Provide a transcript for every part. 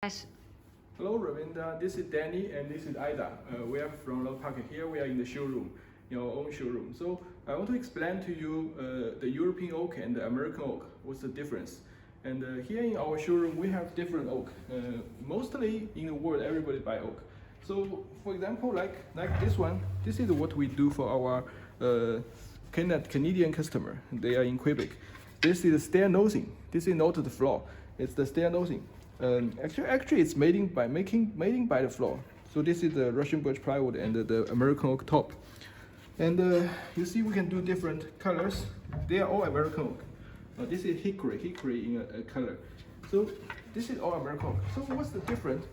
始。Hello, Ravinda. This is Danny and this is Ida. We are from PARQUET. Here we are in the showroom, in our own showroom. So I want to explain to you the European oak and the American oak. What's the difference? And here in our showroom, we have different oak. Mostly in the world, everybody buy oak. So for example, like this one, this is what we do for our Canadian customer. They are in Quebec. This is the stair nosing. This is not the floor. It's the stair nosing. Actually, it's made by the floor. So this is the Russian birch plywood and the American oak top. And you see, we can do different colors. They are all American oak. This is hickory in a color. So this is all American oak. So what's the difference?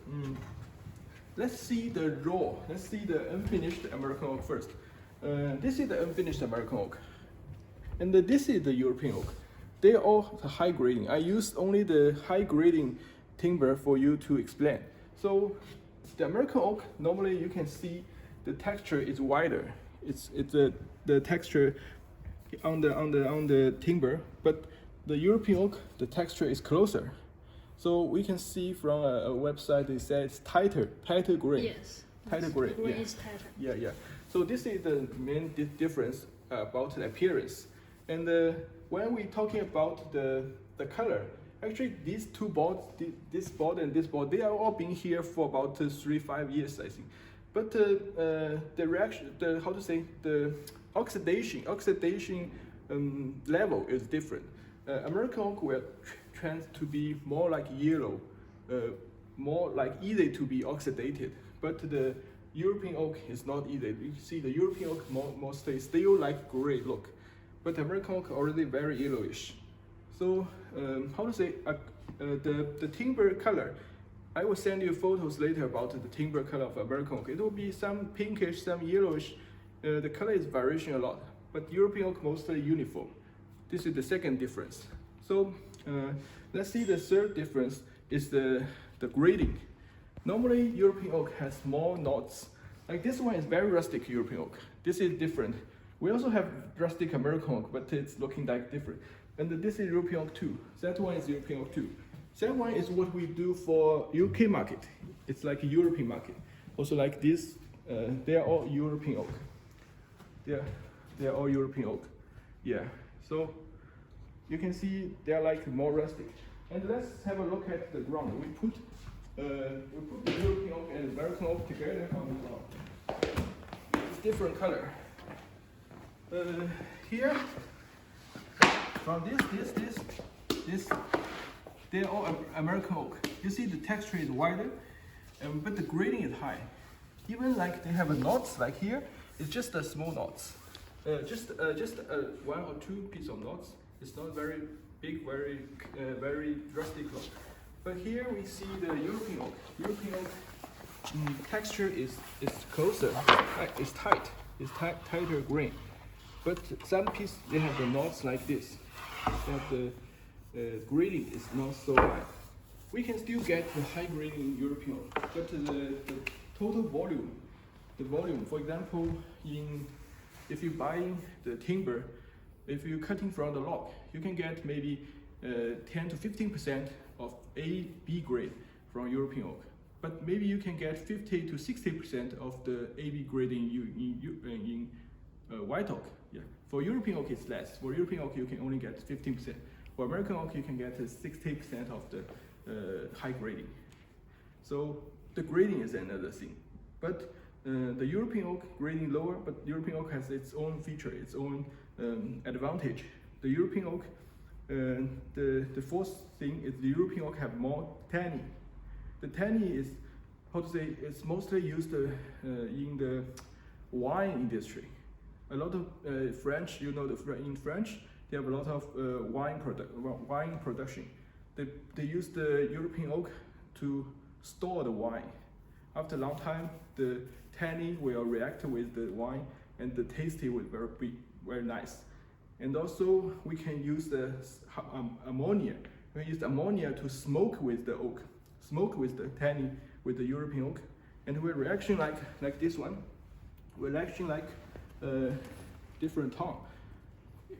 Let's see the raw. Let's see the unfinished American oak first. This is the unfinished American oak, and this is the European oak. They are all high grading. I use only the high grading timber for you to explain. So the American oak, normally you can see the texture is wider. It's the texture on the timber, but the European oak, the texture is closer. So we can see from a website, they say it's tighter grain. Yes. Tighter grain. The grain is tighter. Yeah. So this is the main difference about the appearance. And when we're talking about the color, actually these two boards, this board and this board, they are all been here for about 3-5 years, I think. But the reaction, the oxidation level is different. American oak will tend to be more like yellow, more like easy to be oxidated. But the European oak is not easy. You see the European oak mostly still like gray look, but American oak already very yellowish. So the timber color, I will send you photos later about the timber color of American oak. It will be some pinkish, some yellowish. The color is variation a lot, but European oak mostly uniform. This is the second difference. So let's see the third difference is the grading. Normally European oak has small knots. Like this one is very rustic European oak. This is different. We also have rustic American oak, but it's looking like different. And this is European oak too. That one is European oak too. That one is what we do for UK market. It's like a European market. Also like this, they are all European oak. They are all European oak. Yeah. So you can see they are like more rustic. And let's have a look at the ground. We put the European oak and American oak together on the ground. It's different color. Here, from this, they are all American oak. You see the texture is wider, but the grading is high. Even like they have a knots like here, it's just a small knots. Just one or two pieces of knots. It's not very big, very drastic look. But here we see the European oak. European oak texture is closer. It's tight. It's tighter grain. But some pieces they have the knots like this. But the grading is not so high. We can still get the high grading European oak, but the total volume, for example, if you buy the timber, if you're cutting from the log, you can get maybe 10 to 15% of A, B grade from European oak. But maybe you can get 50 to 60% of the AB grade in white oak. Yeah. For European oak, it's less. For European oak, you can only get 15%. For American oak, you can get 60% of the high grading. So the grading is another thing. But the European oak grading lower, but European oak has its own feature, its own advantage. The European oak, the fourth thing is the European oak have more tannin. The tannin is, it's mostly used in the wine industry. A lot of French, in French, they have a lot of wine production. They use the European oak to store the wine. After a long time, the tannin will react with the wine, and the tasty will be very nice. And also, we can use the ammonia. We use ammonia to smoke with the oak, smoke with the tannin, with the European oak, and we're reaction like this one. We're reaction like different tone.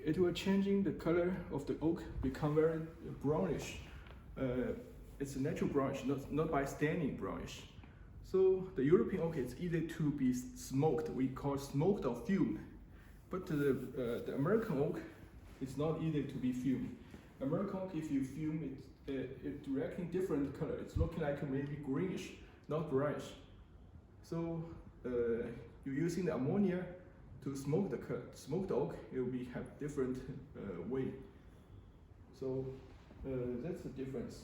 It will changing the color of the oak, become very brownish. it's a natural brownish, not by standing brownish. So the European oak is easy to be smoked. We call smoked or fumed. But the American oak is not easy to be fumed. American oak, if you fume it, it's directly different color. It's looking like maybe greenish, not brownish. So you're using the ammonia to smoke the oak. It will have different way. So that's the difference.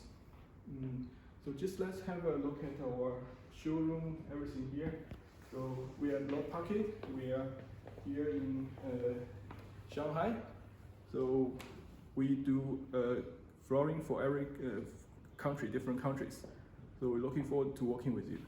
So just let's have a look at our showroom, everything here. So we are not PARQUET. We are here in Shanghai. So we do flooring for every country, different countries. So we're looking forward to working with you.